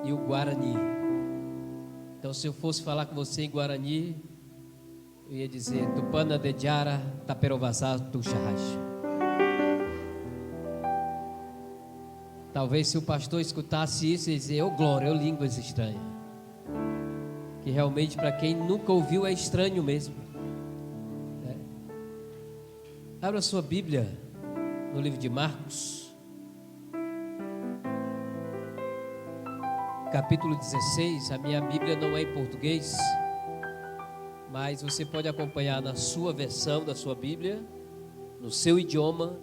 e o Guarani. Então, se eu fosse falar com você em Guarani, eu ia dizer Tupana de Jara Taperovazá Tuxarracha. Talvez se o pastor escutasse isso, ele ia dizer: ô glória, ô línguas estranhas. Que realmente para quem nunca ouviu é estranho mesmo. Abra sua Bíblia no livro de Marcos, capítulo 16. A minha Bíblia não é em português, mas você pode acompanhar na sua versão da sua Bíblia, no seu idioma,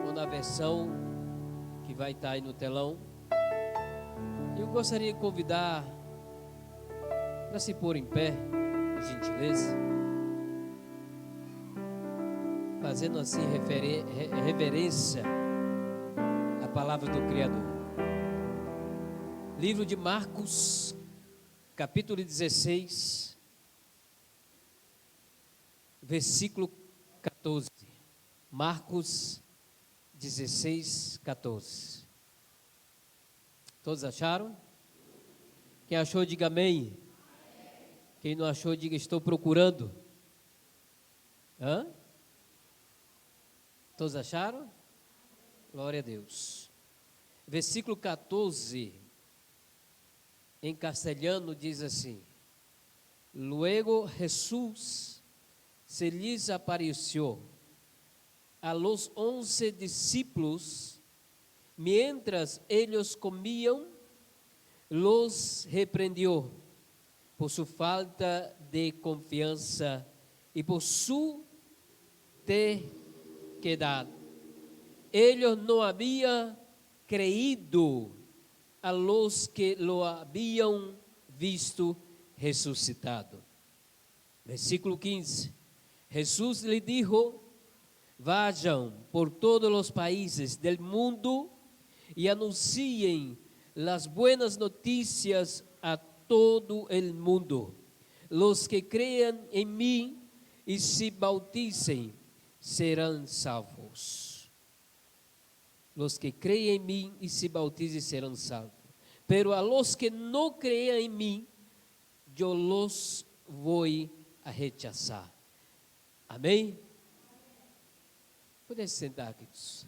ou na versão que vai estar aí no telão. Eu gostaria de convidar para se pôr em pé, por gentileza, fazendo assim reverência à palavra do Criador. Livro de Marcos, capítulo 16, versículo 14. Marcos 16, 14. Todos acharam? Quem achou, diga amém. Quem não achou, diga estou procurando. Hã? Todos acharam? Glória a Deus. Versículo 14, em castelhano, diz assim: Luego Jesús se lhes apareció a los 11 discípulos, mientras ellos comían, los reprendió por su falta de confianza y por su terquedad. Ellos no habían creído a los que lo habían visto resucitado. Versículo 15. Jesús le dijo: vayan por todos los países del mundo y anuncien las buenas noticias a todo el mundo. Los que crean en mí y se bauticen serán salvos. Los que creem en mí y se bauticen serán salvos. Pero a los que no crean en mí, yo los voy a rechazar. Amém? Pode se sentar, queridos.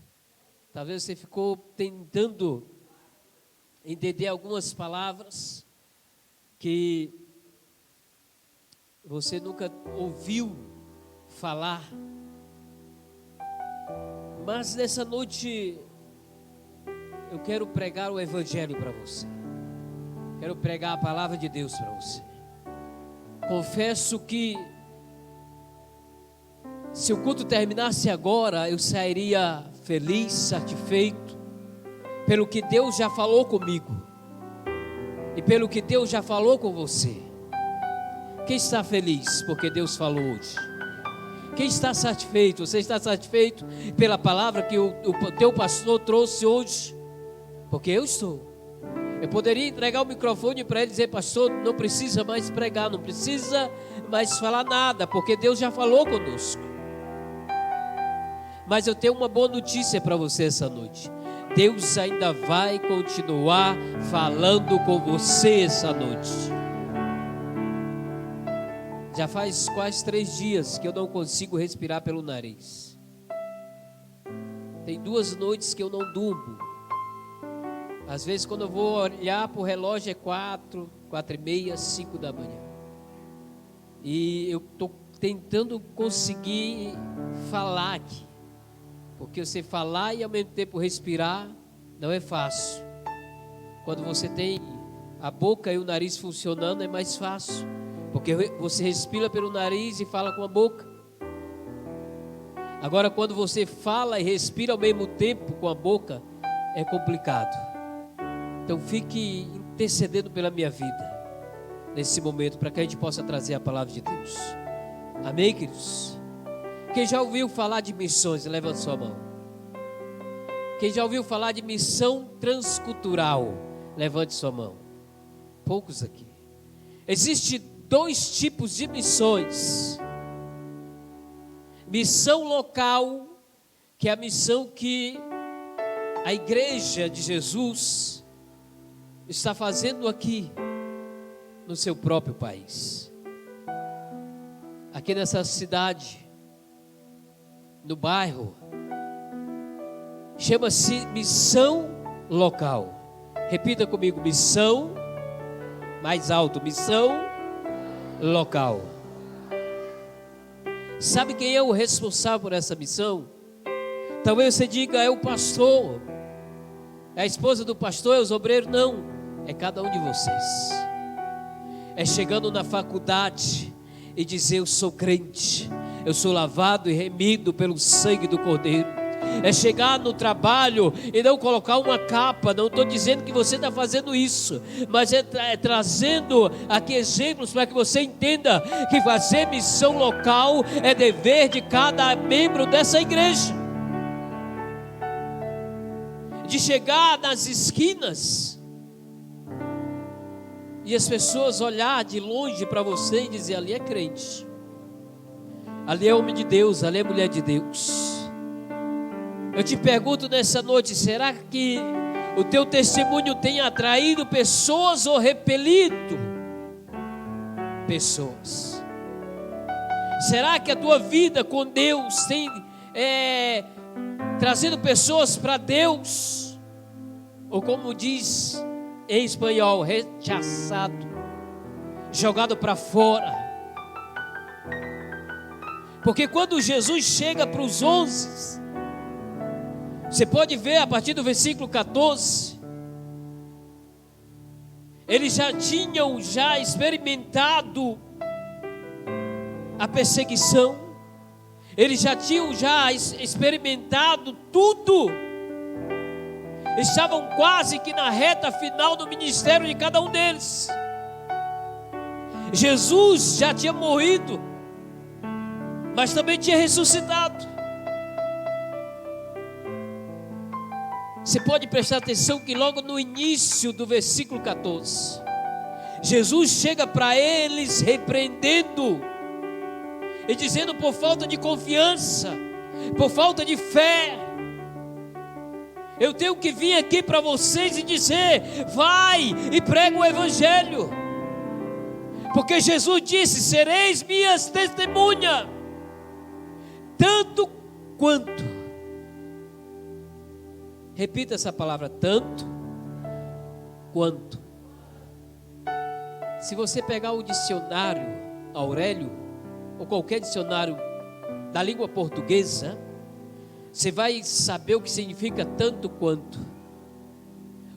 Talvez você ficou tentando entender algumas palavras que você nunca ouviu falar. Mas nessa noite eu quero pregar o Evangelho para você. Quero pregar a palavra de Deus para você. Confesso que se o culto terminasse agora, eu sairia feliz, satisfeito, pelo que Deus já falou comigo e pelo que Deus já falou com você. Quem está feliz porque Deus falou hoje? Quem está satisfeito? Você está satisfeito pela palavra que o teu pastor trouxe hoje? Porque eu estou. Eu poderia entregar o microfone para ele e dizer: pastor, não precisa mais pregar, não precisa mais falar nada, porque Deus já falou conosco. Mas eu tenho uma boa notícia para você essa noite. Deus ainda vai continuar falando com você essa noite. Já faz quase 3 dias que eu não consigo respirar pelo nariz. Tem 2 noites que eu não durmo. Às vezes quando eu vou olhar para o relógio é 4, 4h30, 5 da manhã. E eu estou tentando conseguir falar aqui. Porque você falar e ao mesmo tempo respirar não é fácil. Quando você tem a boca e o nariz funcionando é mais fácil. Porque você respira pelo nariz e fala com a boca. Agora quando você fala e respira ao mesmo tempo com a boca, é complicado. Então fique intercedendo pela minha vida nesse momento, para que a gente possa trazer a palavra de Deus. Amém, queridos? Quem já ouviu falar de missões, levanta sua mão. Quem já ouviu falar de missão transcultural, levante sua mão. Poucos aqui. Existem 2 tipos de missões. Missão local, que é a missão que a igreja de Jesus está fazendo aqui no seu próprio país, aqui nessa cidade, no bairro. Chama-se missão local. Repita comigo: missão, mais alto, missão local. Sabe quem é o responsável por essa missão? Talvez você diga: é o pastor, é a esposa do pastor, é os obreiros. Não, é cada um de vocês. É chegando na faculdade e dizer: eu sou crente, eu sou lavado e remido pelo sangue do Cordeiro. É chegar no trabalho e não colocar uma capa. Não estou dizendo que você está fazendo isso, mas é trazendo aqui exemplos para que você entenda que fazer missão local é dever de cada membro dessa igreja. De chegar nas esquinas e as pessoas olhar de longe para você e dizer: ali é crente, ali é homem de Deus, ali é mulher de Deus. Eu te pergunto nessa noite: será que o teu testemunho tem atraído pessoas ou repelido pessoas? Será que a tua vida com Deus tem trazido pessoas para Deus? Ou como diz em espanhol, rechaçado, jogado para fora? Porque quando Jesus chega para os 11, você pode ver a partir do versículo 14, eles já tinham experimentado a perseguição, eles já tinham experimentado tudo, estavam quase que na reta final do ministério de cada um deles. Jesus já tinha morrido, mas também tinha ressuscitado. Você pode prestar atenção que logo no início do versículo 14, Jesus chega para eles repreendendo e dizendo: por falta de confiança, por falta de fé, eu tenho que vir aqui para vocês e dizer: vai e prega o evangelho. Porque Jesus disse: sereis minhas testemunhas, tanto quanto. Repita essa palavra: tanto quanto. Se você pegar o dicionário Aurélio, ou qualquer dicionário da língua portuguesa, você vai saber o que significa tanto quanto.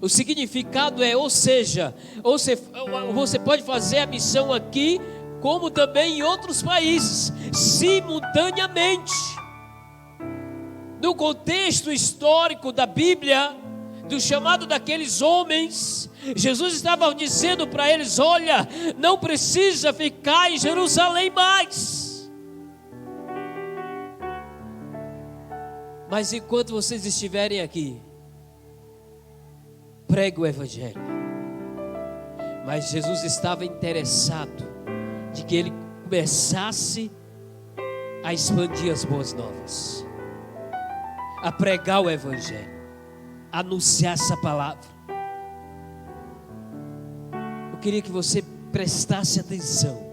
O significado é: ou seja, você pode fazer a missão aqui, como também em outros países, simultaneamente. No contexto histórico da Bíblia, do chamado daqueles homens, Jesus estava dizendo para eles: olha, não precisa ficar em Jerusalém mais, mas enquanto vocês estiverem aqui, pregue o evangelho. Mas Jesus estava interessado de que ele começasse a expandir as boas novas, a pregar o evangelho, a anunciar essa palavra. Eu queria que você prestasse atenção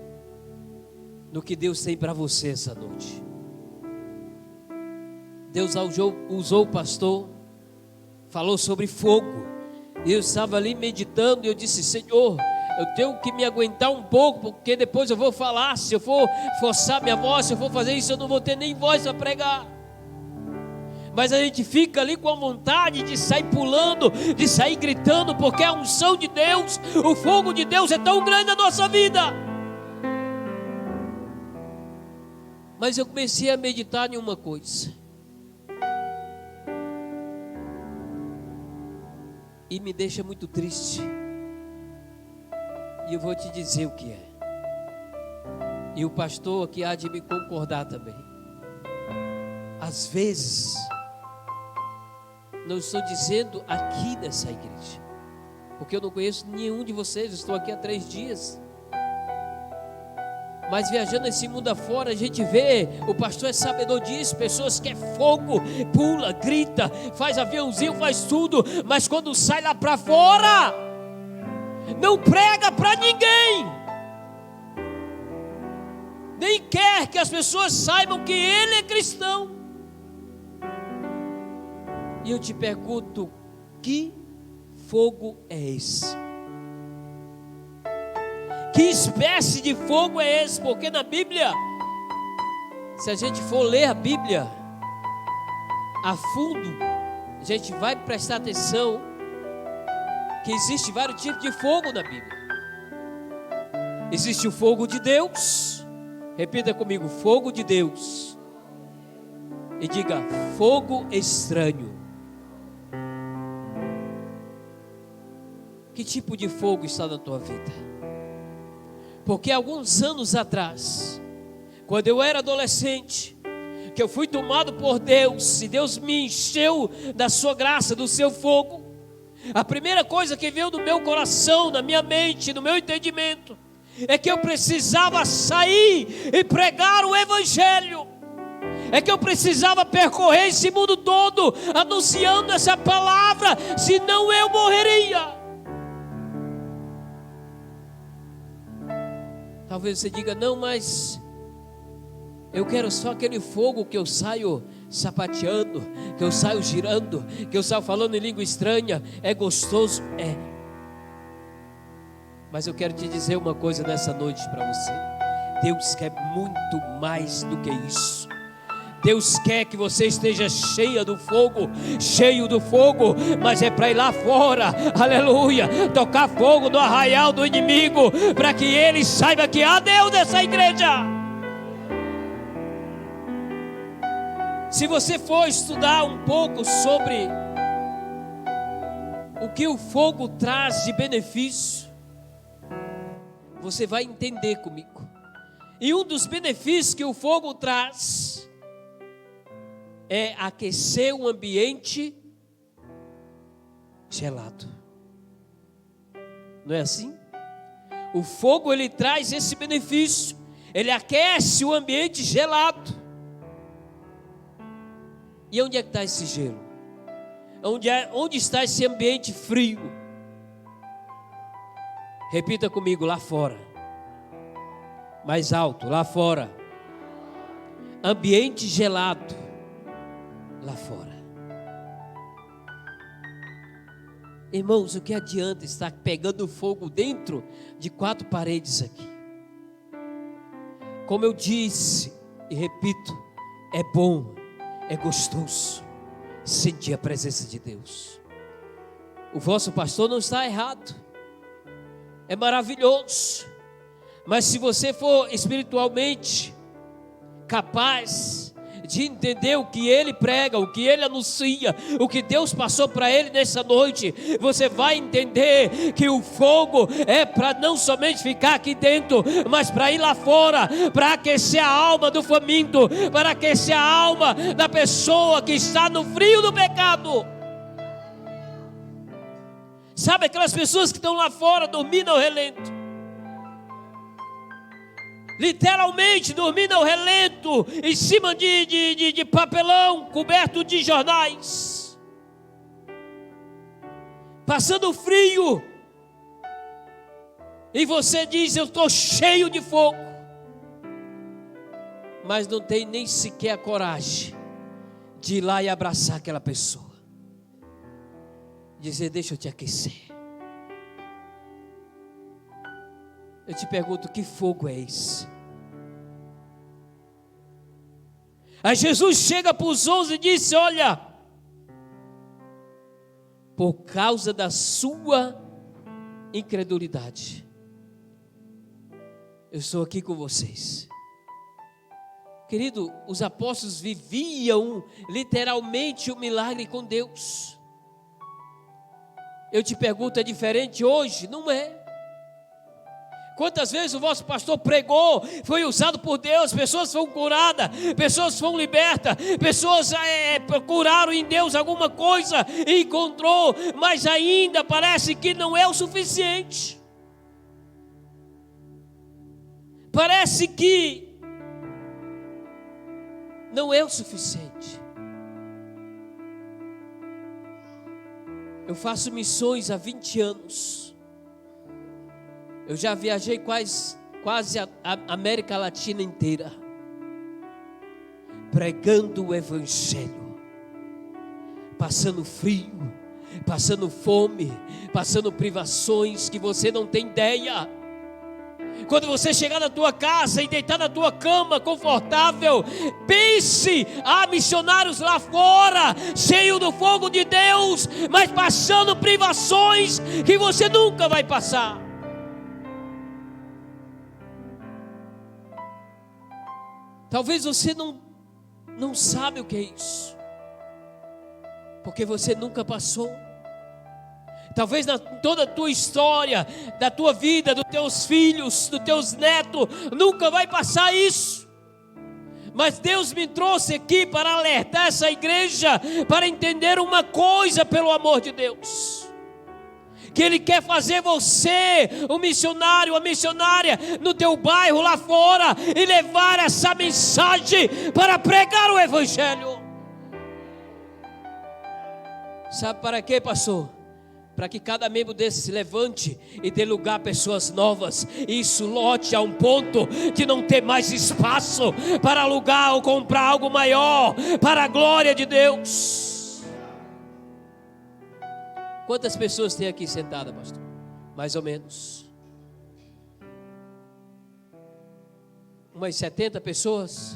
no que Deus tem para você essa noite. Deus usou o pastor, falou sobre fogo, e eu estava ali meditando e eu disse: Senhor, eu tenho que me aguentar um pouco, porque depois eu vou falar. Se eu for forçar minha voz, se eu for fazer isso, eu não vou ter nem voz para pregar. Mas a gente fica ali com a vontade de sair pulando, de sair gritando, porque a unção de Deus, o fogo de Deus é tão grande na nossa vida. Mas eu comecei a meditar em uma coisa, e me deixa muito triste, e eu vou te dizer o que é, e o pastor aqui há de me concordar também. Às vezes, não estou dizendo aqui nessa igreja, porque eu não conheço nenhum de vocês, estou aqui há 3 dias. Mas viajando esse mundo afora, a gente vê, o pastor é sabedor disso, pessoas que é fogo, pula, grita, faz aviãozinho, faz tudo, mas quando sai lá para fora, não prega para ninguém, nem quer que as pessoas saibam que ele é cristão. E eu te pergunto, que fogo é esse? Que espécie de fogo é esse? Porque na Bíblia, se a gente for ler a Bíblia a fundo, a gente vai prestar atenção que existe vários tipos de fogo na Bíblia. Existe o fogo de Deus. Repita comigo, fogo de Deus. E diga, fogo estranho. Que tipo de fogo está na tua vida? Porque alguns anos atrás, quando eu era adolescente, que eu fui tomado por Deus, e Deus me encheu da sua graça, do seu fogo, a primeira coisa que veio do meu coração, na minha mente, no meu entendimento, é que eu precisava sair e pregar o Evangelho. É que eu precisava percorrer esse mundo todo, anunciando essa palavra, senão eu morreria. Talvez você diga, não, mas eu quero só aquele fogo que eu saio sapateando, que eu saio girando, que eu saio falando em língua estranha. É gostoso? É. Mas eu quero te dizer uma coisa nessa noite para você. Deus quer muito mais do que isso. Deus quer que você esteja cheio do fogo, mas é para ir lá fora, aleluia, tocar fogo no arraial do inimigo, para que ele saiba que há Deus nessa igreja. Se você for estudar um pouco sobre o que o fogo traz de benefício, você vai entender comigo. E um dos benefícios que o fogo traz é aquecer um ambiente gelado. Não é assim? O fogo, ele traz esse benefício. Ele aquece o ambiente gelado. E onde é que está esse gelo? Onde está esse ambiente frio? Repita comigo, lá fora. Mais alto, lá fora. Ambiente gelado. Lá fora. Irmãos, o que adianta estar pegando fogo dentro de 4 paredes aqui? Como eu disse e repito, é bom, é gostoso sentir a presença de Deus. O vosso pastor não está errado, é maravilhoso, mas se você for espiritualmente capaz de entender o que ele prega, o que ele anuncia, o que Deus passou para ele nessa noite, você vai entender que o fogo é para não somente ficar aqui dentro, mas para ir lá fora, para aquecer a alma do faminto, para aquecer a alma da pessoa que está no frio do pecado. Sabe aquelas pessoas que estão lá fora dormindo ao relento? Literalmente dormindo ao relento, em cima de papelão, coberto de jornais, passando frio, e você diz, eu estou cheio de fogo, mas não tem nem sequer a coragem de ir lá e abraçar aquela pessoa, dizer, deixa eu te aquecer. Eu te pergunto, que fogo é esse? Aí Jesus chega para os 11 e disse, olha, por causa da sua incredulidade, eu estou aqui com vocês. Querido, os apóstolos viviam literalmente o milagre com Deus. Eu te pergunto, é diferente hoje? Não é. Quantas vezes o vosso pastor pregou, foi usado por Deus, pessoas foram curadas, pessoas foram libertas, pessoas procuraram em Deus alguma coisa e encontrou, mas ainda parece que não é o suficiente. Parece que não é o suficiente. Eu faço missões há 20 anos. Eu já viajei quase a América Latina inteira, pregando o Evangelho, passando frio, passando fome, passando privações que você não tem ideia. Quando você chegar na tua casa e deitar na tua cama confortável, pense, há missionários lá fora, cheios do fogo de Deus, mas passando privações que você nunca vai passar. Talvez você não sabe o que é isso, porque você nunca passou. Talvez na toda a tua história, da tua vida, dos teus filhos, dos teus netos, nunca vai passar isso. Mas Deus me trouxe aqui para alertar essa igreja, para entender uma coisa, pelo amor de Deus, que Ele quer fazer você um missionário, uma missionária no teu bairro lá fora, e levar essa mensagem para pregar o Evangelho. Sabe para quê, pastor? Para que cada membro desse se levante e dê lugar a pessoas novas. E isso lote a um ponto de não ter mais espaço para alugar ou comprar algo maior, para a glória de Deus. Quantas pessoas tem aqui sentada, pastor? Mais ou menos umas 70 pessoas.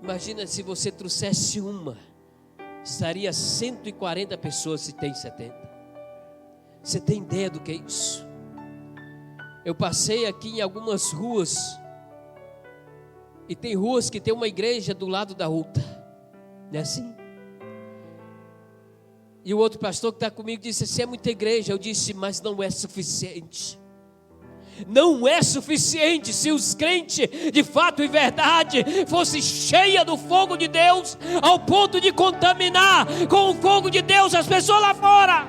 Imagina se você trouxesse uma, estaria 140 pessoas se tem 70. Você tem ideia do que é isso? Eu passei aqui em algumas ruas, e tem ruas que tem uma igreja do lado da outra, não é assim? E o outro pastor que está comigo disse assim: é muita igreja. Eu disse: mas não é suficiente. Não é suficiente. Se os crentes de fato e verdade fossem cheios do fogo de Deus, ao ponto de contaminar com o fogo de Deus as pessoas lá fora.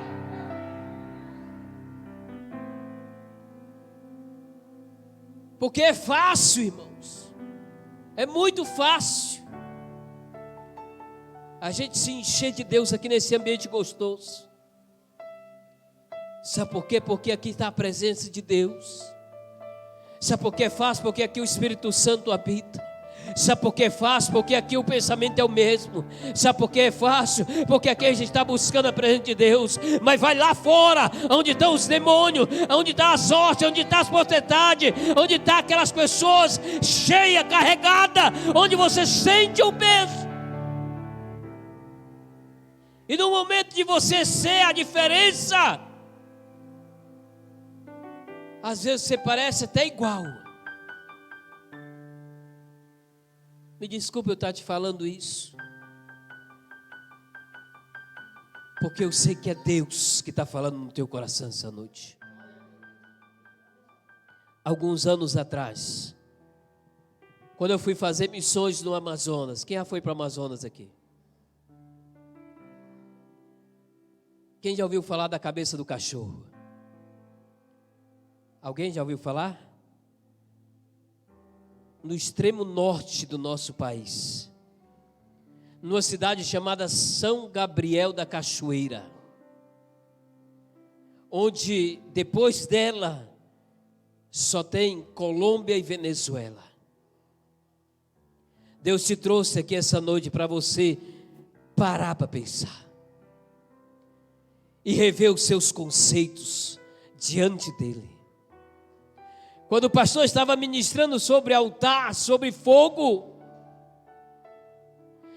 Porque é fácil, irmãos, é muito fácil a gente se encher de Deus aqui nesse ambiente gostoso. Sabe por quê? Porque aqui está a presença de Deus. Sabe por que é fácil? Porque aqui o Espírito Santo habita. Sabe por que é fácil? Porque aqui o pensamento é o mesmo. Sabe por que é fácil? Porque aqui a gente está buscando a presença de Deus. Mas vai lá fora, onde estão os demônios, onde está a sorte, onde está as potestades, onde estão aquelas pessoas cheias, carregadas, onde você sente o peso. E no momento de você ser a diferença, às vezes você parece até igual. Me desculpe eu estar te falando isso, porque eu sei que é Deus que está falando no teu coração essa noite. Alguns anos atrás, quando eu fui fazer missões no Amazonas. Quem já foi para o Amazonas aqui? Quem já ouviu falar da cabeça do cachorro? Alguém já ouviu falar? No extremo norte do nosso país, numa cidade chamada São Gabriel da Cachoeira, onde depois dela só tem Colômbia e Venezuela. Deus te trouxe aqui essa noite para você parar para pensar e rever os seus conceitos diante dele. Quando o pastor estava ministrando sobre altar, sobre fogo,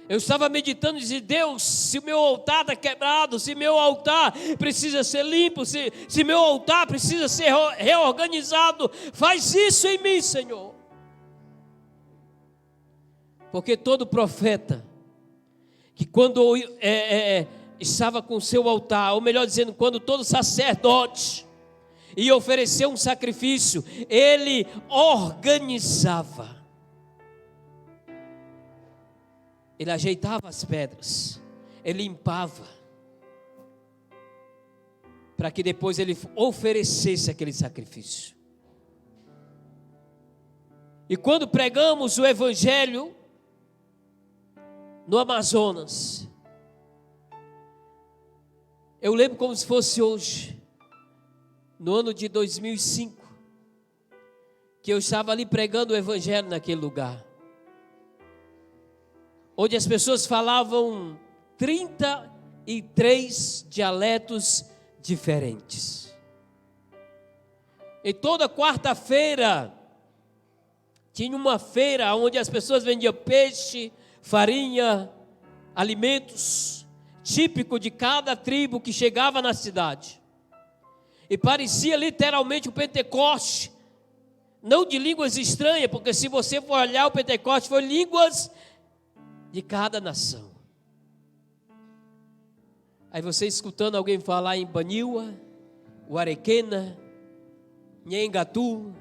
eu estava meditando e dizia: Deus, se o meu altar está quebrado, se meu altar precisa ser limpo, se meu altar precisa ser reorganizado, faz isso em mim, Senhor. Porque todo profeta, que quando estava com seu altar, ou melhor dizendo, quando todo sacerdote ia oferecer um sacrifício, ele organizava, ele ajeitava as pedras, ele limpava, para que depois ele oferecesse aquele sacrifício. E quando pregamos o Evangelho no Amazonas, eu lembro como se fosse hoje. no ano de 2005, que eu estava ali pregando o evangelho naquele lugar, onde as pessoas falavam 33 dialetos diferentes. E toda quarta-feira tinha uma feira onde as pessoas vendiam peixe, farinha, alimentos típico de cada tribo que chegava na cidade. E parecia literalmente o Pentecoste, não de línguas estranhas, porque se você for olhar o Pentecoste, foi línguas de cada nação. Aí você escutando alguém falar em Baniwa, Uarequena, Nhengatu,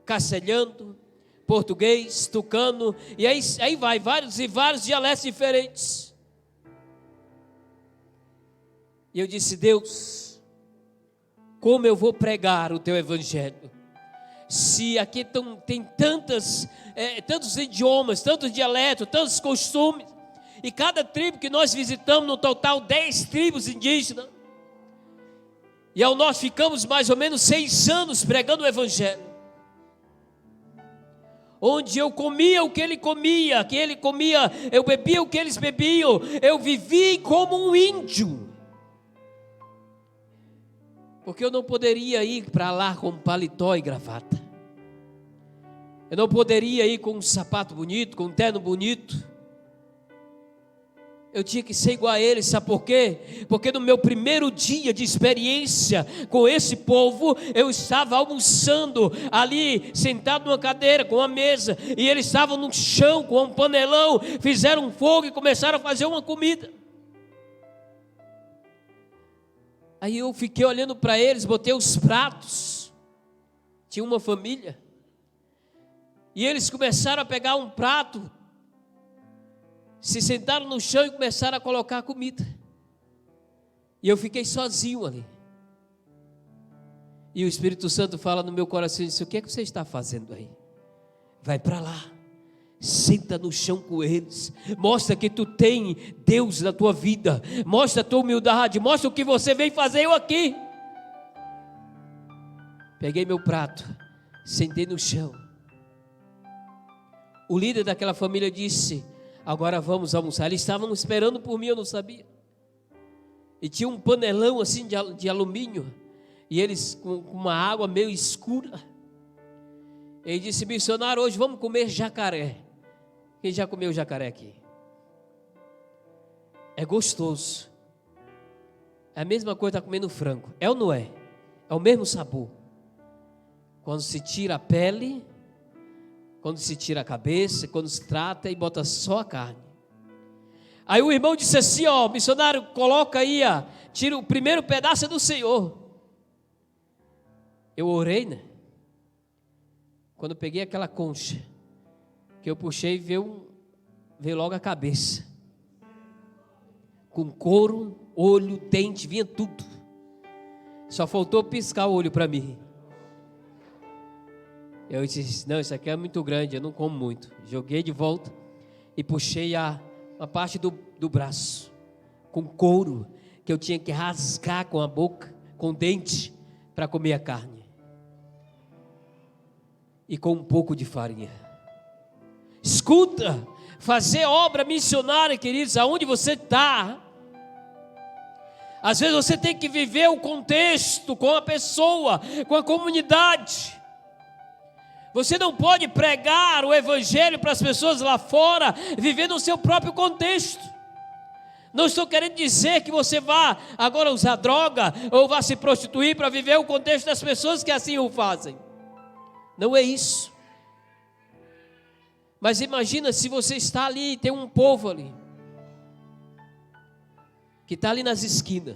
castelhano, português, tucano, e aí vai vários dialetos diferentes. E eu disse: Deus, como eu vou pregar o teu evangelho, se aqui tem tantos idiomas, tantos dialetos, tantos costumes, e cada tribo que nós visitamos, no total 10 tribos indígenas, e ao nós ficamos mais ou menos 6 anos pregando o evangelho, onde eu comia o que ele comia, eu bebia o que eles bebiam, eu vivi como um índio, porque eu não poderia ir para lá com paletó e gravata, eu não poderia ir com um sapato bonito, com um terno bonito, eu tinha que ser igual a eles. Sabe por quê? Porque no meu primeiro dia de experiência com esse povo, eu estava almoçando ali, sentado numa cadeira, com uma mesa, e eles estavam no chão, com um panelão, fizeram um fogo e começaram a fazer uma comida. Aí eu fiquei olhando para eles, botei os pratos, tinha uma família, e eles começaram a pegar um prato, se sentaram no chão e começaram a colocar comida, e eu fiquei sozinho ali, e o Espírito Santo fala no meu coração e disse: o que é que você está fazendo aí? Vai para lá, senta no chão com eles, mostra que tu tem Deus na tua vida, mostra a tua humildade, mostra o que você vem fazer eu aqui. Peguei meu prato, sentei no chão, o líder daquela família disse: agora vamos almoçar. Eles estavam esperando por mim, eu não sabia. E tinha um panelão assim de alumínio, e eles com uma água meio escura. Ele disse: missionário, hoje vamos comer jacaré. Quem já comeu jacaré aqui? É gostoso. É a mesma coisa que está comendo frango. É ou não é? É o mesmo sabor. Quando se tira a pele, quando se tira a cabeça, quando se trata e bota só a carne. Aí o irmão disse assim: ó, missionário, coloca aí, tira o primeiro pedaço do Senhor. Eu orei, né? Quando eu peguei aquela concha, que eu puxei, veio logo a cabeça, com couro, olho, dente, vinha tudo. Só faltou piscar o olho para mim. Eu disse: não, isso aqui é muito grande, eu não como muito. Joguei de volta e puxei uma parte do braço, com couro, que eu tinha que rasgar com a boca, com o dente, para comer a carne. E com um pouco de farinha. Escuta, fazer obra missionária, queridos, aonde você está. Às vezes você tem que viver o contexto com a pessoa, com a comunidade. Você não pode pregar o evangelho para as pessoas lá fora, vivendo o seu próprio contexto. Não estou querendo dizer que você vá agora usar droga, ou vá se prostituir para viver o contexto das pessoas que assim o fazem. Não é isso. Mas imagina se você está ali e tem um povo ali, que está ali nas esquinas.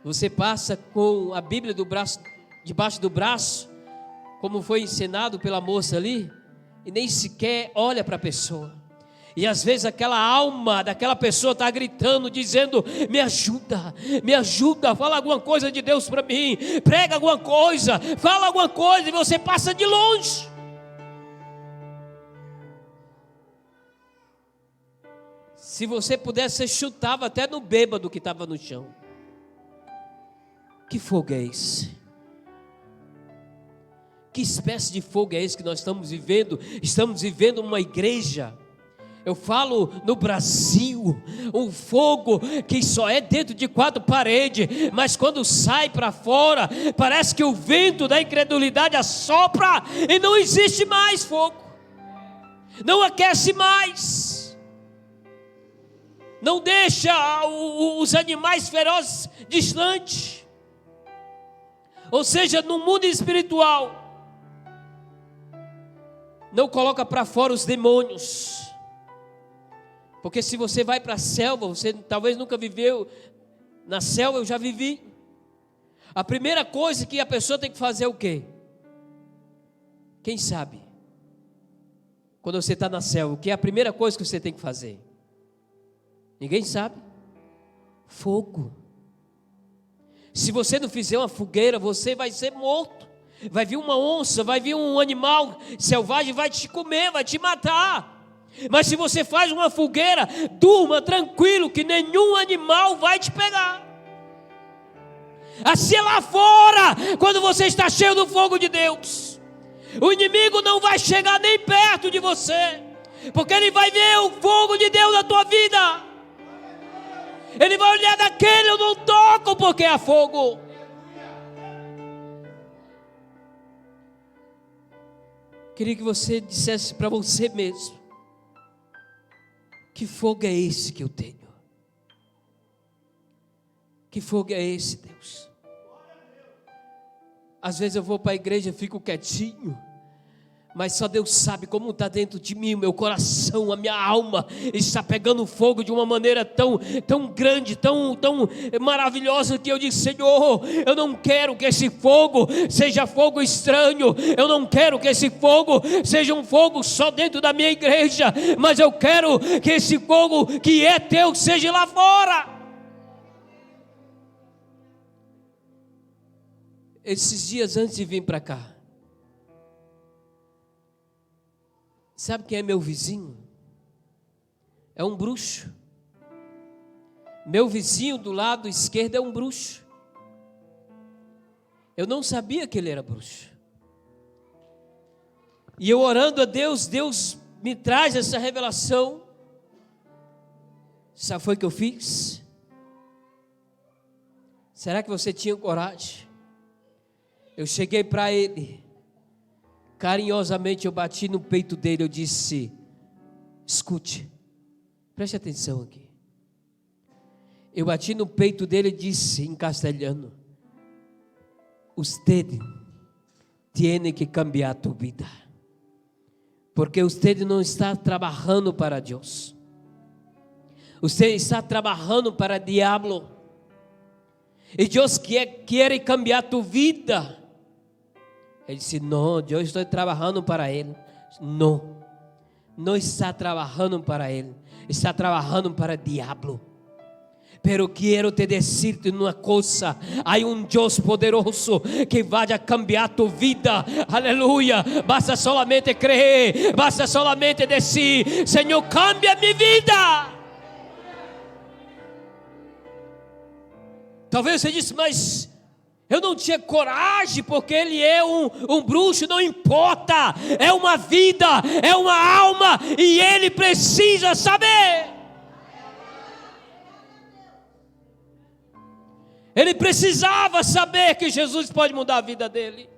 Você passa com a Bíblia debaixo do braço, como foi ensinado pela moça ali, e nem sequer olha para a pessoa. E às vezes aquela alma daquela pessoa está gritando, dizendo: me ajuda, fala alguma coisa de Deus para mim, prega alguma coisa, fala alguma coisa, e você passa de longe. Se você pudesse, você chutava até no bêbado que estava no chão. Que fogo é esse? Que espécie de fogo é esse que nós estamos vivendo? Estamos vivendo uma igreja, eu falo no Brasil, um fogo que só é dentro de 4 paredes, mas quando sai para fora, parece que o vento da incredulidade assopra e não existe mais fogo, não aquece mais, não deixa os animais ferozes distantes. Ou seja, no mundo espiritual, não coloca para fora os demônios. Porque se você vai para a selva, você talvez nunca viveu na selva, eu já vivi. A primeira coisa que a pessoa tem que fazer é o quê? Quem sabe? Quando você está na selva, o que é a primeira coisa que você tem que fazer? Ninguém sabe. Fogo. Se você não fizer uma fogueira, você vai ser morto. Vai vir uma onça, vai vir um animal selvagem, vai te comer, vai te matar. Mas se você faz uma fogueira, durma tranquilo que nenhum animal vai te pegar. Assim é lá fora, quando você está cheio do fogo de Deus, o inimigo não vai chegar nem perto de você, porque ele vai ver o fogo de Deus na tua vida. Ele vai olhar daquele, eu não toco porque é fogo. Queria que você dissesse para você mesmo: que fogo é esse que eu tenho? Que fogo é esse, Deus? Às vezes eu vou para a igreja e fico quietinho, mas só Deus sabe como está dentro de mim, o meu coração, a minha alma está pegando fogo de uma maneira tão grande, tão maravilhosa, que eu digo: Senhor, eu não quero que esse fogo seja fogo estranho, eu não quero que esse fogo seja um fogo só dentro da minha igreja, mas eu quero que esse fogo que é teu seja lá fora. Esses dias antes de vir para cá, sabe quem é meu vizinho? É um bruxo. Meu vizinho do lado esquerdo é um bruxo. Eu não sabia que ele era bruxo. E eu orando a Deus, Deus me traz essa revelação. Sabe o que foi que eu fiz? Será que você tinha coragem? Eu cheguei para ele, carinhosamente eu bati no peito dele, eu disse: escute, preste atenção aqui. Eu bati no peito dele e disse em castelhano: usted tiene que cambiar tu vida, porque usted não está trabalhando para Deus, usted está trabalhando para o diabo, e Deus quer cambiar tu vida. Ele disse: não, eu estou trabalhando para Ele. Não, não está trabalhando para Ele, está trabalhando para o diabo. Pero quero te dizer uma coisa: há um Deus poderoso que vai cambiar tu vida. Aleluia. Basta solamente crer, basta solamente dizer: Senhor, cambia minha vida. Talvez você disse: mas eu não tinha coragem, porque ele é um bruxo. Não importa, é uma vida, é uma alma, e ele precisa saber. Ele precisava saber que Jesus pode mudar a vida dele.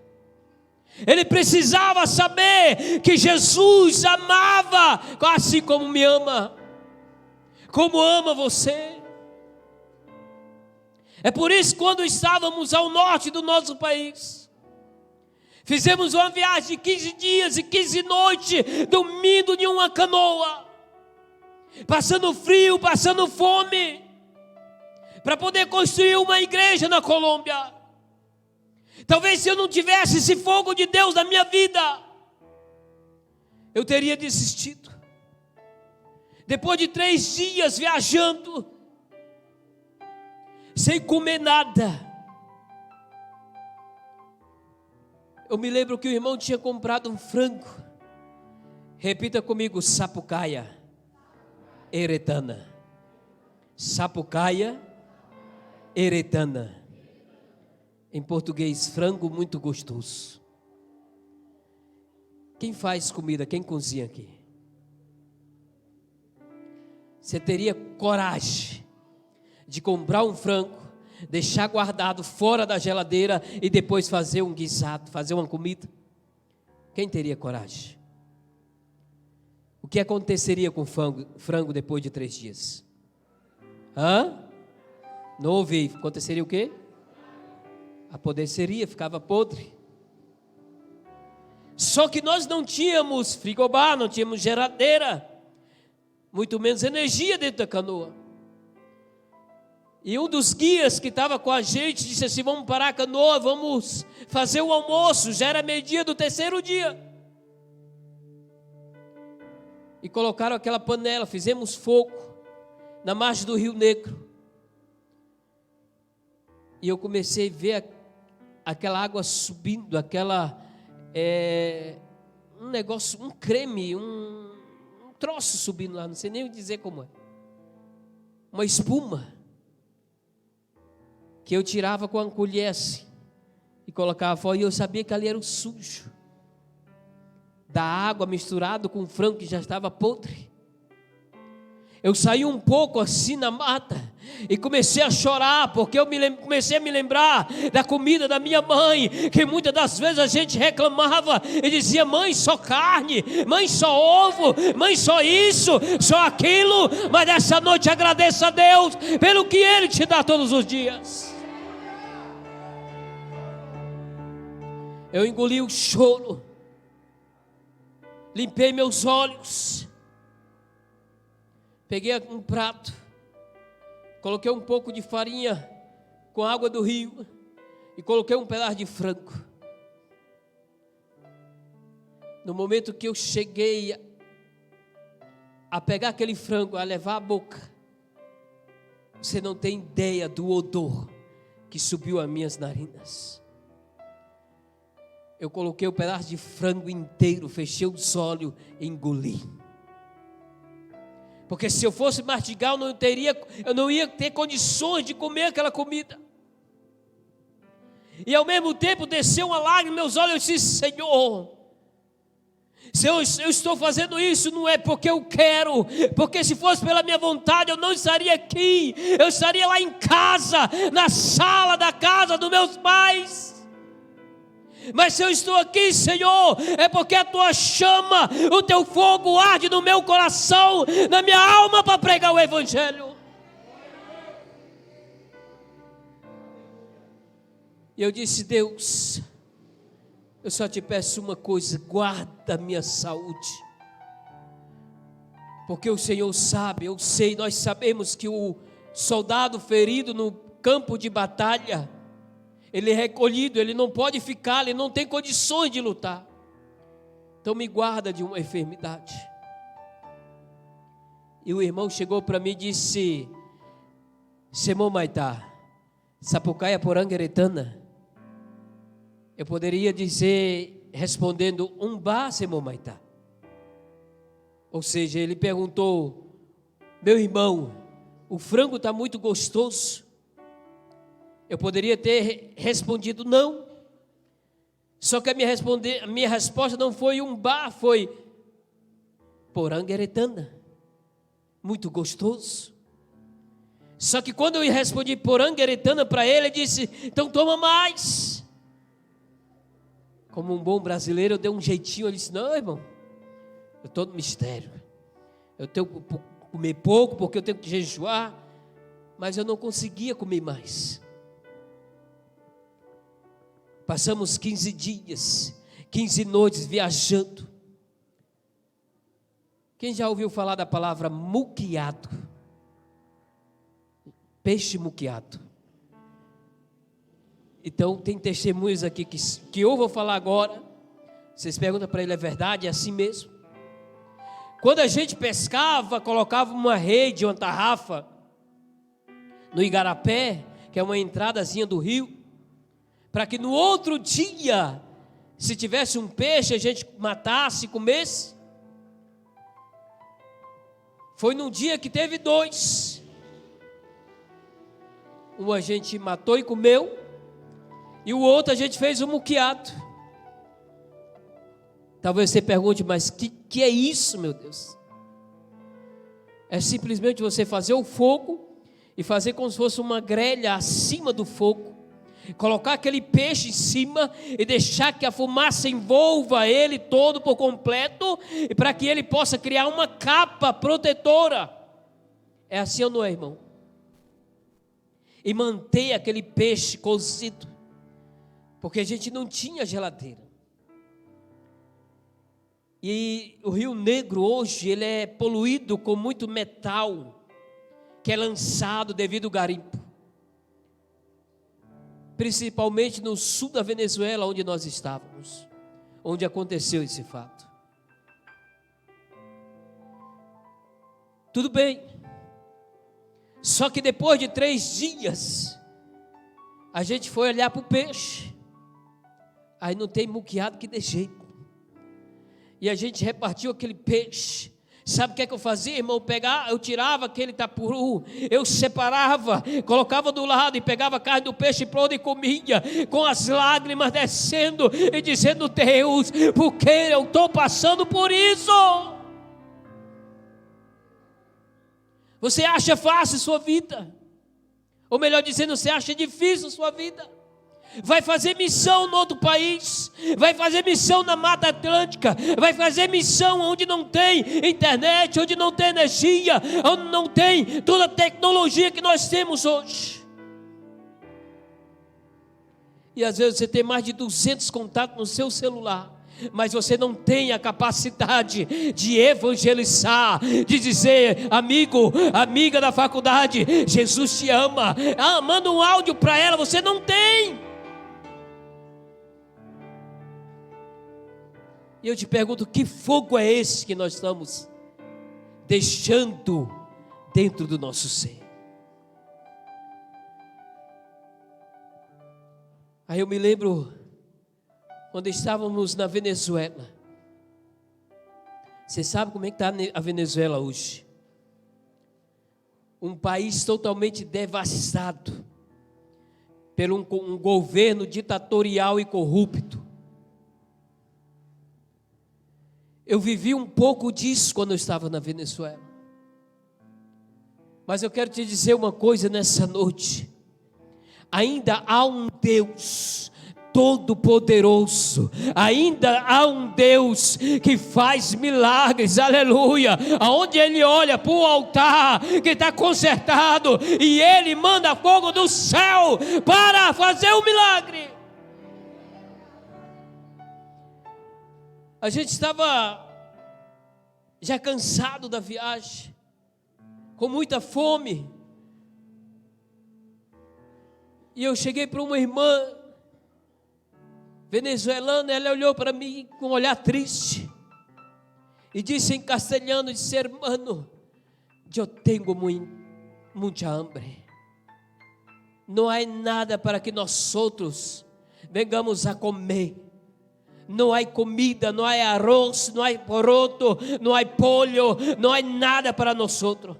Ele precisava saber que Jesus amava, assim como me ama, como ama você. É por isso que quando estávamos ao norte do nosso país, fizemos uma viagem de 15 dias e 15 noites, dormindo em uma canoa, passando frio, passando fome, para poder construir uma igreja na Colômbia. Talvez se eu não tivesse esse fogo de Deus na minha vida, eu teria desistido. Depois de 3 dias viajando, sem comer nada, eu me lembro que o irmão tinha comprado um frango. Repita comigo: sapucaia eretana. Sapucaia eretana. Em português, frango muito gostoso. Quem faz comida? Quem cozinha aqui? Você teria coragem de comprar um frango, deixar guardado fora da geladeira e depois fazer um guisado, fazer uma comida? Quem teria coragem? O que aconteceria com o frango depois de 3 dias? Não ouvi. Aconteceria o quê? Apodreceria, ficava podre. Só que nós não tínhamos frigobar, não tínhamos geladeira, muito menos energia dentro da canoa. E um dos guias que estava com a gente disse assim: vamos parar a canoa, vamos fazer o almoço. Já era meio-dia do 3º dia. E colocaram aquela panela, fizemos fogo na margem do Rio Negro. E eu comecei a ver aquela água subindo, um negócio, um creme, um troço subindo lá, não sei nem dizer como é. Uma espuma, que eu tirava com a colher assim, e colocava fora, e eu sabia que ali era o sujo da água misturado com o frango que já estava podre. Eu saí um pouco assim na mata e comecei a chorar, porque eu comecei a me lembrar da comida da minha mãe, que muitas das vezes a gente reclamava e dizia: mãe, só carne, mãe, só ovo, mãe, só isso, só aquilo. Mas nessa noite agradeça a Deus pelo que Ele te dá todos os dias. Eu engoli o choro, limpei meus olhos, peguei um prato, coloquei um pouco de farinha com água do rio e coloquei um pedaço de frango. No momento que eu cheguei a pegar aquele frango, a levar à boca, você não tem ideia do odor que subiu às minhas narinas. Eu coloquei um pedaço de frango inteiro, fechei os olhos e engoli. Porque se eu fosse mastigar, eu não ia ter condições de comer aquela comida. E ao mesmo tempo desceu uma lágrima nos meus olhos. Eu disse: Senhor, se eu estou fazendo isso, não é porque eu quero, porque se fosse pela minha vontade, eu não estaria aqui, eu estaria lá em casa, na sala da casa dos meus pais. Mas se eu estou aqui, Senhor, é porque a tua chama, o teu fogo arde no meu coração, na minha alma, para pregar o Evangelho. E eu disse: Deus, eu só te peço uma coisa: guarda a minha saúde. Porque o Senhor sabe, eu sei, nós sabemos que o soldado ferido no campo de batalha, ele é recolhido, ele não pode ficar, ele não tem condições de lutar. Então me guarda de uma enfermidade. E o irmão chegou para mim e disse: Semô Maitá, Sapucaia Porangueretana. Eu poderia dizer, respondendo, Umbá, Semô Maitá. Ou seja, ele perguntou: meu irmão, o frango está muito gostoso. Eu poderia ter respondido não. Só que a minha resposta não foi Umbá, foi Porangueretana. Muito gostoso. Só que quando eu respondi Porangueretana para ele, ele disse: então toma mais. Como um bom brasileiro, eu dei um jeitinho. Ele disse: não, irmão, eu estou no mistério. Eu tenho que comer pouco porque eu tenho que jejuar. Mas eu não conseguia comer mais. Passamos 15 dias, 15 noites viajando. Quem já ouviu falar da palavra muquiado? Peixe muquiado. Então tem testemunhos aqui que eu vou falar agora. Vocês perguntam para ele: é verdade? É assim mesmo? Quando a gente pescava, colocava uma rede, uma tarrafa no igarapé, que é uma entradazinha do rio, para que no outro dia, se tivesse um peixe, a gente matasse e comesse. Foi num dia que teve 2. Um a gente matou e comeu, E o outro a gente fez um muquiato. Talvez você pergunte, mas que é isso, meu Deus? É simplesmente você fazer o fogo e fazer como se fosse uma grelha acima do fogo, colocar aquele peixe em cima e deixar que a fumaça envolva ele todo por completo, e para que ele possa criar uma capa protetora. É assim ou não é, irmão? E manter aquele peixe cozido, porque a gente não tinha geladeira. E o Rio Negro hoje ele é poluído com muito metal que é lançado devido ao garimpo, principalmente no sul da Venezuela, onde nós estávamos, onde aconteceu esse fato. Tudo bem, só que depois de 3 dias a gente foi olhar para o peixe, aí não tem muquiado que dê jeito. E a gente repartiu aquele peixe. Sabe o que é que eu fazia, irmão? Eu tirava aquele tapuru, eu separava, colocava do lado e pegava a carne do peixe pronto e comia, com as lágrimas descendo e dizendo: Deus, por que eu estou passando por isso? Você acha fácil sua vida? Ou melhor dizendo, você acha difícil sua vida? Vai fazer missão no outro país, vai fazer missão na Mata Atlântica, vai fazer missão onde não tem internet, onde não tem energia, onde não tem toda a tecnologia que nós temos hoje. E às vezes você tem mais de 200 contatos no seu celular, mas você não tem a capacidade de evangelizar, de dizer: amigo, amiga da faculdade, Jesus te ama. Manda um áudio para ela, você não tem. E eu te pergunto, que fogo é esse que nós estamos deixando dentro do nosso ser? Aí eu me lembro quando estávamos na Venezuela. Você sabe como é que está a Venezuela hoje? Um país totalmente devastado por um governo ditatorial e corrupto. Eu vivi um pouco disso quando eu estava na Venezuela. Mas eu quero te dizer uma coisa nessa noite. Ainda há um Deus todo-poderoso, ainda há um Deus que faz milagres, aleluia, aonde Ele olha para o altar que está consertado e Ele manda fogo do céu para fazer o milagre. A gente estava já cansado da viagem, com muita fome, e eu cheguei para uma irmã venezuelana. Ela olhou para mim com um olhar triste e disse em castelhano, disse: hermano, eu tenho muita hambre, não há nada para que nós outros vengamos a comer. Não há comida, não há arroz, não há poroto, não há pollo, não há nada para nós outros.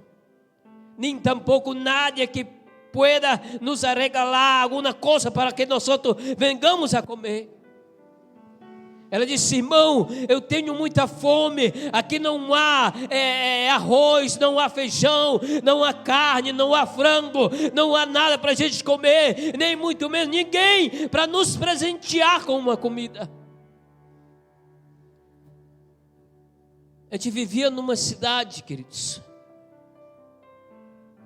Nem tampouco nada que pueda nos regalar alguma coisa para que nós outros vengamos a comer. Ela disse: irmão, eu tenho muita fome, aqui não há arroz, não há feijão, não há carne, não há frango, não há nada para a gente comer, nem muito menos ninguém para nos presentear com uma comida. A gente vivia numa cidade, queridos,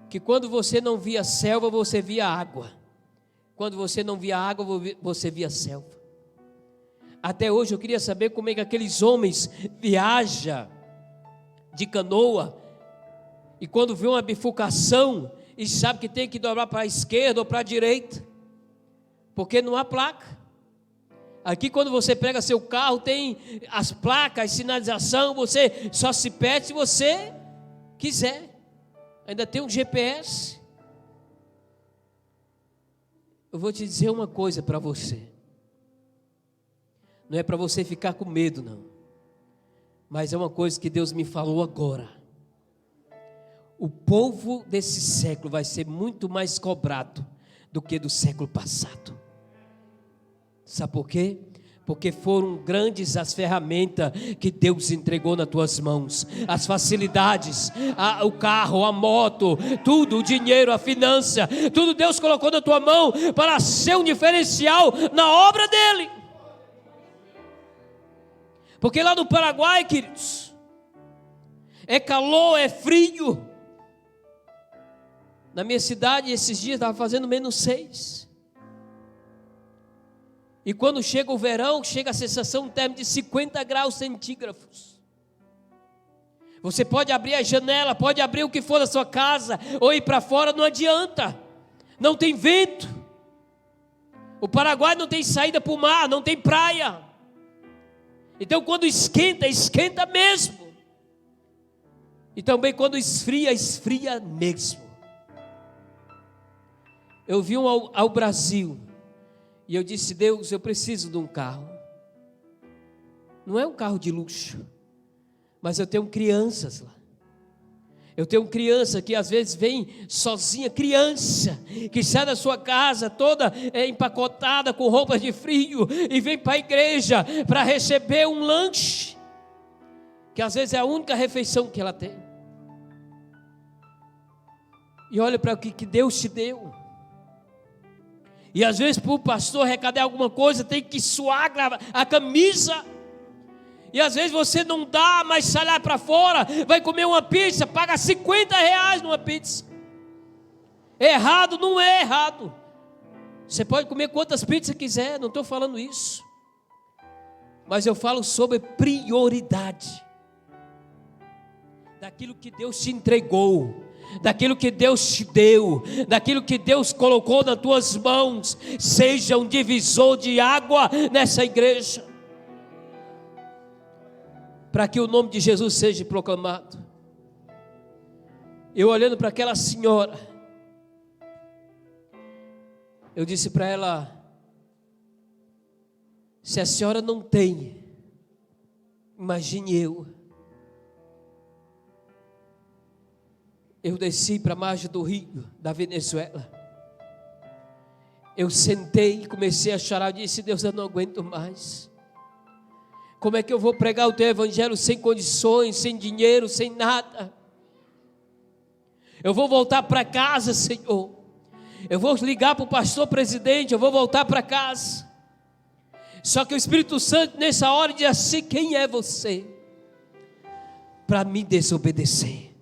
que quando você não via selva, você via água. Quando você não via água, você via selva. Até hoje eu queria saber como é que aqueles homens viajam de canoa e quando vê uma bifurcação e sabe que tem que dobrar para a esquerda ou para a direita, porque não há placa. Aqui quando você pega seu carro, tem as placas, sinalização, você só se perde se você quiser. Ainda tem um GPS. Eu vou te dizer uma coisa para você. Não é para você ficar com medo, não. Mas é uma coisa que Deus me falou agora. O povo desse século vai ser muito mais cobrado do que do século passado. Sabe por quê? Porque foram grandes as ferramentas que Deus entregou nas tuas mãos, as facilidades, o carro, a moto, tudo, o dinheiro, a finança, tudo Deus colocou na tua mão para ser um diferencial na obra dele. Porque lá no Paraguai, queridos, é calor, é frio. Na minha cidade, esses dias estava fazendo -6. E quando chega o verão, chega a sensação térmica de 50 graus centígrados. Você pode abrir a janela, pode abrir o que for da sua casa, ou ir para fora, não adianta. Não tem vento. O Paraguai não tem saída para o mar, não tem praia. Então quando esquenta, esquenta mesmo. E também quando esfria, esfria mesmo. Eu vim ao Brasil. E eu disse: Deus, eu preciso de um carro. Não é um carro de luxo, mas eu tenho crianças lá. Eu tenho criança que às vezes vem sozinha, criança que sai da sua casa toda empacotada com roupas de frio e vem para a igreja para receber um lanche, que às vezes é a única refeição que ela tem. E olha para o que Deus te deu. E às vezes para o pastor arrecadar alguma coisa, tem que suar a camisa. E às vezes você não dá, mas sai lá para fora, vai comer uma pizza, paga R$50 numa pizza. Errado não é errado. Você pode comer quantas pizzas quiser, não estou falando isso. Mas eu falo sobre prioridade. Daquilo que Deus te entregou, daquilo que Deus te deu, daquilo que Deus colocou nas tuas mãos. Seja um divisor de água nessa igreja, para que o nome de Jesus seja proclamado. Eu olhando para aquela senhora, eu disse para ela: se a senhora não tem, imagine eu. Eu desci para a margem do rio da Venezuela. Eu sentei e comecei a chorar. Eu disse: Deus, eu não aguento mais. Como é que eu vou pregar o teu evangelho sem condições, sem dinheiro, sem nada? Eu vou voltar para casa, Senhor. Eu vou ligar para o pastor presidente, eu vou voltar para casa. Só que o Espírito Santo nessa hora diz assim: quem é você para me desobedecer?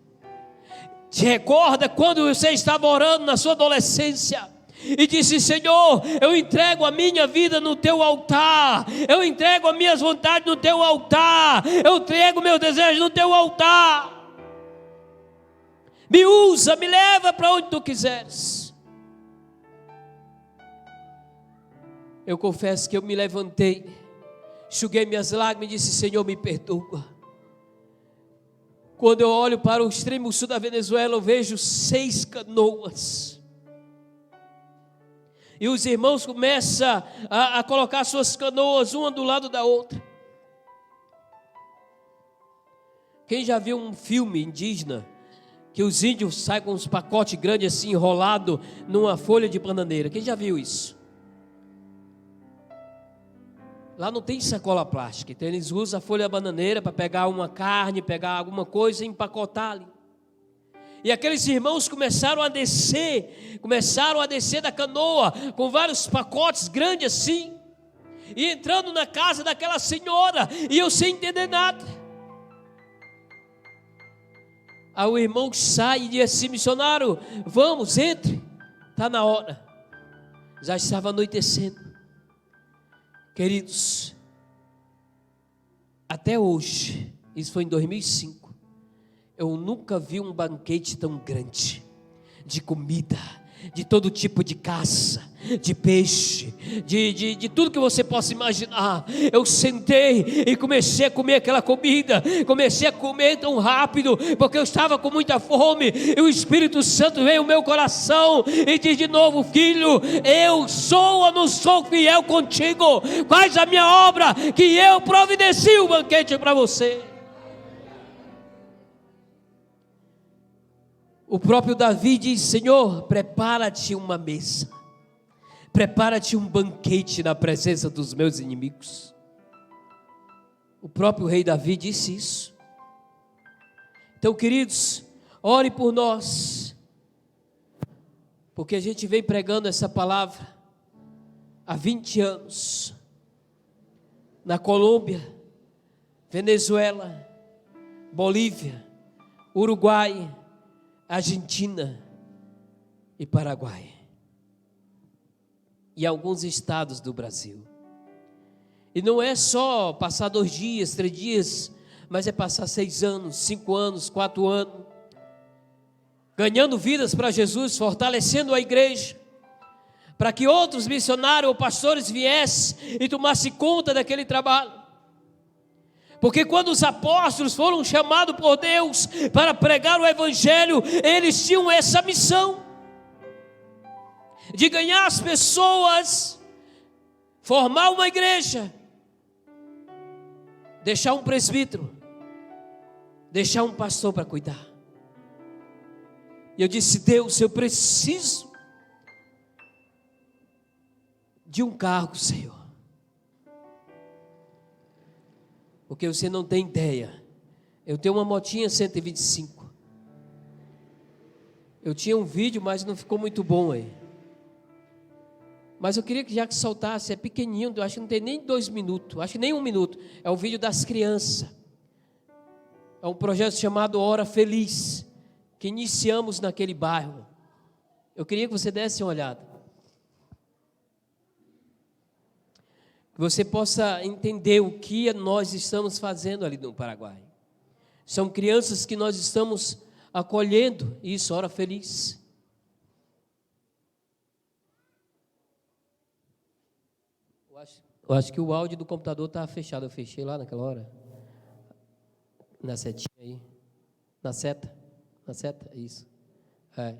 Te recorda quando você estava orando na sua adolescência e disse: Senhor, eu entrego a minha vida no teu altar, eu entrego as minhas vontades no teu altar, eu entrego meus desejos no teu altar. Me usa, me leva para onde tu quiseres. Eu confesso que eu me levantei, enxuguei minhas lágrimas e disse: Senhor, me perdoa. Quando eu olho para o extremo sul da Venezuela, eu vejo 6 canoas. E os irmãos começam a colocar suas canoas uma do lado da outra. Quem já viu um filme indígena, que os índios saem com uns pacotes grandes assim, enrolado numa folha de bananeira? Quem já viu isso? Lá não tem sacola plástica, então eles usam a folha bananeira para pegar uma carne, pegar alguma coisa e empacotar ali. E aqueles irmãos começaram a descer da canoa, com vários pacotes grandes assim, e entrando na casa daquela senhora, e eu sem entender nada. Aí o irmão sai e diz assim: missionário, vamos, entre, está na hora. Já estava anoitecendo. Queridos, até hoje, isso foi em 2005, eu nunca vi um banquete tão grande, de comida, de todo tipo de caça, de peixe, de tudo que você possa imaginar. Eu sentei e comecei a comer aquela comida, comecei a comer tão rápido, porque eu estava com muita fome, e o Espírito Santo veio ao meu coração e diz de novo: filho, eu sou ou não sou fiel contigo? Faz a minha obra, que eu providencio o banquete para você. O próprio Davi diz: Senhor, prepara-te uma mesa, Prepara-te um banquete na presença dos meus inimigos. O próprio rei Davi disse isso. Então, queridos, ore por nós, porque a gente vem pregando essa palavra há 20 anos, na Colômbia, Venezuela, Bolívia, Uruguai, Argentina e Paraguai, e alguns estados do Brasil. E não é só passar 2 dias, 3 dias, mas é passar 6 anos, 5 anos, 4 anos, ganhando vidas para Jesus, fortalecendo a igreja, para que outros missionários ou pastores viessem e tomassem conta daquele trabalho. Porque quando os apóstolos foram chamados por Deus para pregar o evangelho, eles tinham essa missão de ganhar as pessoas, formar uma igreja, deixar um presbítero, deixar um pastor para cuidar. E eu disse: Deus, eu preciso de um cargo, Senhor, porque você não tem ideia. Eu tenho uma motinha 125. Eu tinha um vídeo, mas não ficou muito bom aí. Mas eu queria que já que soltasse, é pequenininho, eu acho que não tem nem 2 minutos, acho que nem 1 minuto. É o vídeo das crianças. É um projeto chamado Hora Feliz, que iniciamos naquele bairro. Eu queria que você desse uma olhada, que você possa entender o que nós estamos fazendo ali no Paraguai. São crianças que nós estamos acolhendo, isso, Hora Feliz. Eu acho que o áudio do computador estava fechado, eu fechei lá naquela hora, na setinha aí, na seta, isso, é.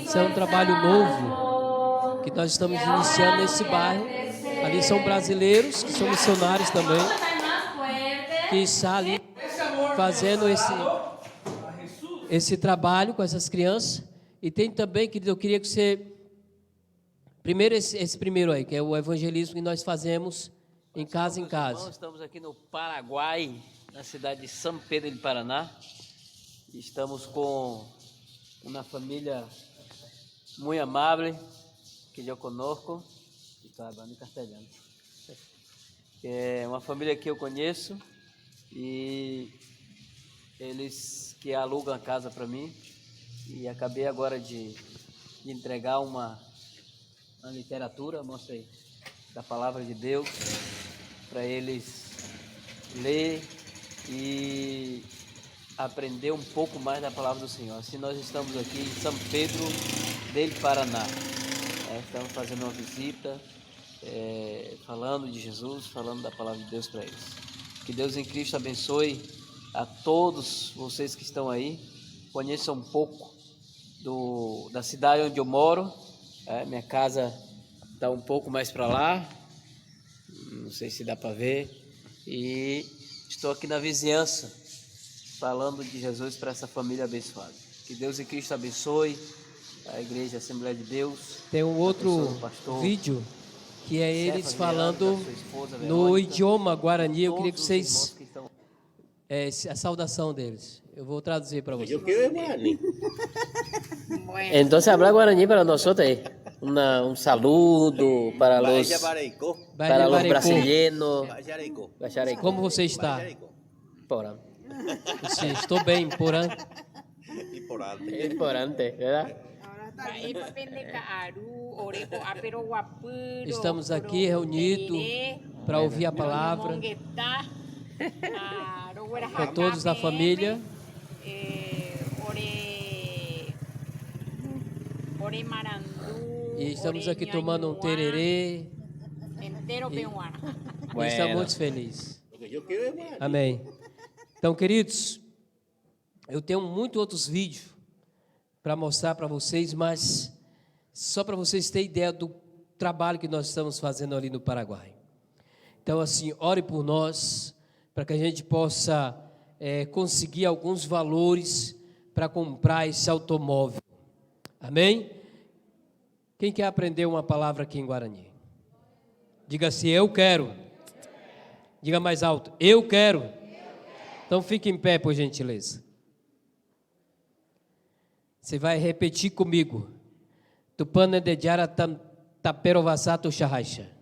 Isso é um trabalho novo que nós estamos iniciando nesse bairro. Ali são brasileiros que são missionários também, que estão ali fazendo esse trabalho com essas crianças. E tem também, querido, eu queria que você primeiro esse primeiro aí, que é o evangelismo que nós fazemos em casa em casa. Irmãos, estamos aqui no Paraguai, na cidade de São Pedro de Paraná. Estamos com uma família muito amável que eu conosco. Estou falando em castelhano. É uma família que eu conheço e eles que alugam a casa para mim. E acabei agora de entregar uma literatura, mostra aí, da palavra de Deus, para eles ler e aprender um pouco mais da palavra do Senhor. Assim, nós estamos aqui em São Pedro del Paraná, estamos fazendo uma visita, falando de Jesus, falando da palavra de Deus para eles. Que Deus em Cristo abençoe a todos vocês que estão aí, conheçam um pouco da cidade onde eu moro. Minha casa está um pouco mais para lá, não sei se dá para ver, e estou aqui na vizinhança, falando de Jesus para essa família abençoada. Que Deus em Cristo abençoe a Igreja Assembleia de Deus. Tem um outro vídeo que é eles falando no idioma guarani. Eu queria que vocês... a saudação deles. Eu vou traduzir para vocês. Então, habla guaraní para nós aí. Um saludo para os brasileiros. Como você está? Porã. Sim, estou bem, porã. Importante, verdade? Estamos aqui reunidos para ouvir a palavra com todos da família. E estamos aqui tomando um tererê. E estamos muito felizes. Amém. Então, queridos, eu tenho muitos outros vídeos para mostrar para vocês, mas só para vocês terem ideia do trabalho que nós estamos fazendo ali no Paraguai. Então, assim, ore por nós, para que a gente possa conseguir alguns valores para comprar esse automóvel. Amém? Quem quer aprender uma palavra aqui em Guarani? Diga assim, eu quero. Diga mais alto, eu quero. Então fique em pé, por gentileza. Você vai repetir comigo. Tupana de Jara Taperovasato Shahaisha.